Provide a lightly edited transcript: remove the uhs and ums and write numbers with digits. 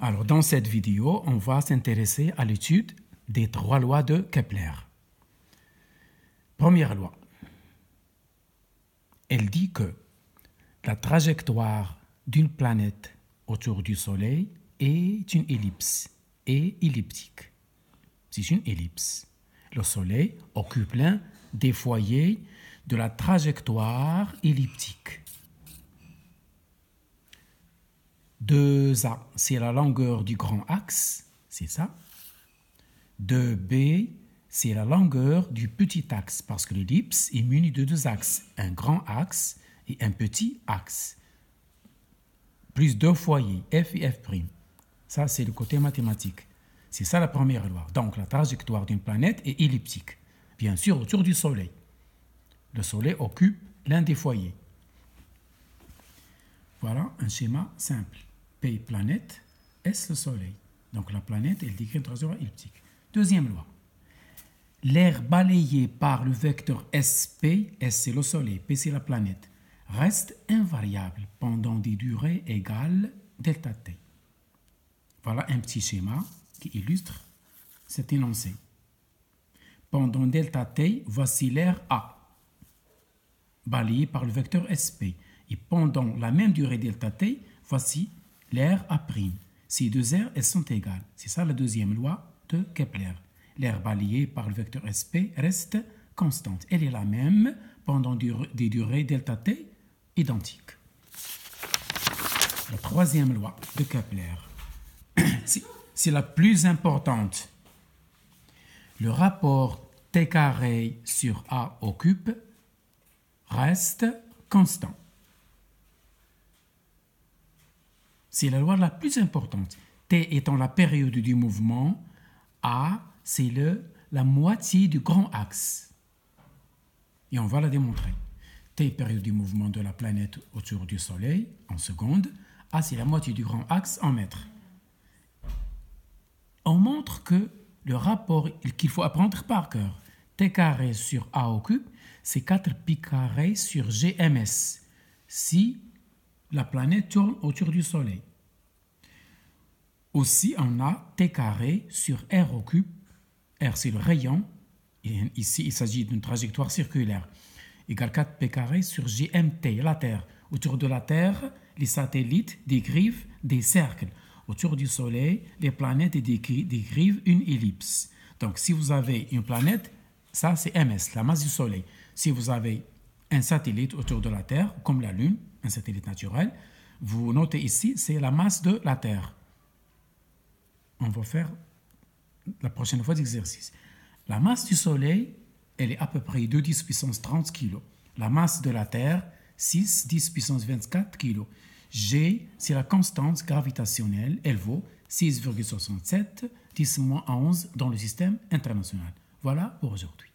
Alors, dans cette vidéo, on va s'intéresser à l'étude des 3 lois de Kepler. Première loi. Elle dit que la trajectoire d'une planète autour du Soleil est une ellipse et elliptique. C'est une ellipse. Le Soleil occupe l'un des foyers de la trajectoire elliptique. 2A, c'est la longueur du grand axe, c'est ça. 2B, c'est la longueur du petit axe, parce que l'ellipse est munie de 2 axes, un grand axe et un petit axe, plus 2 foyers, F et F'. Ça, c'est le côté mathématique. C'est ça la première loi. Donc, la trajectoire d'une planète est elliptique, bien sûr autour du Soleil. Le Soleil occupe l'un des foyers. Voilà un schéma simple. P planète, S le Soleil. Donc la planète, elle décrit une trajectoire elliptique. Deuxième loi. L'air balayé par le vecteur SP, S c'est le Soleil, P c'est la planète, reste invariable pendant des durées égales delta T. Voilà un petit schéma qui illustre cet énoncé. Pendant delta T, voici l'air A, balayé par le vecteur SP. Et pendant la même durée delta T, voici l'air A'. Ces deux aires, elles sont égales. C'est ça la deuxième loi de Kepler. L'air balayé par le vecteur SP reste constante. Elle est la même pendant des durées delta T identiques. La troisième loi de Kepler, c'est la plus importante. Le rapport T carré sur A au cube reste constant. C'est la loi la plus importante. T étant la période du mouvement, A, c'est la moitié du grand axe. Et on va la démontrer. T, période du mouvement de la planète autour du Soleil, en secondes. A, c'est la moitié du grand axe en mètres. On montre que le rapport qu'il faut apprendre par cœur, T carré sur A au cube, c'est 4 pi carré sur GMS. Si la planète tourne autour du Soleil. Aussi, on a T carré sur R au cube. R, c'est le rayon. Et ici, il s'agit d'une trajectoire circulaire. Égale 4 P carré sur GMT, la Terre. Autour de la Terre, les satellites décrivent des cercles. Autour du Soleil, les planètes décrivent une ellipse. Donc, si vous avez une planète, ça c'est MS, la masse du Soleil. Si vous avez un satellite autour de la Terre, comme la Lune, un satellite naturel, vous notez ici, c'est la masse de la Terre. On va faire la prochaine fois d'exercice. La masse du Soleil, elle est à peu près 2 10 puissance 30 kg. La masse de la Terre, 6 10 puissance 24 kg. G, c'est la constante gravitationnelle, elle vaut 6,67 10-11 dans le système international. Voilà pour aujourd'hui.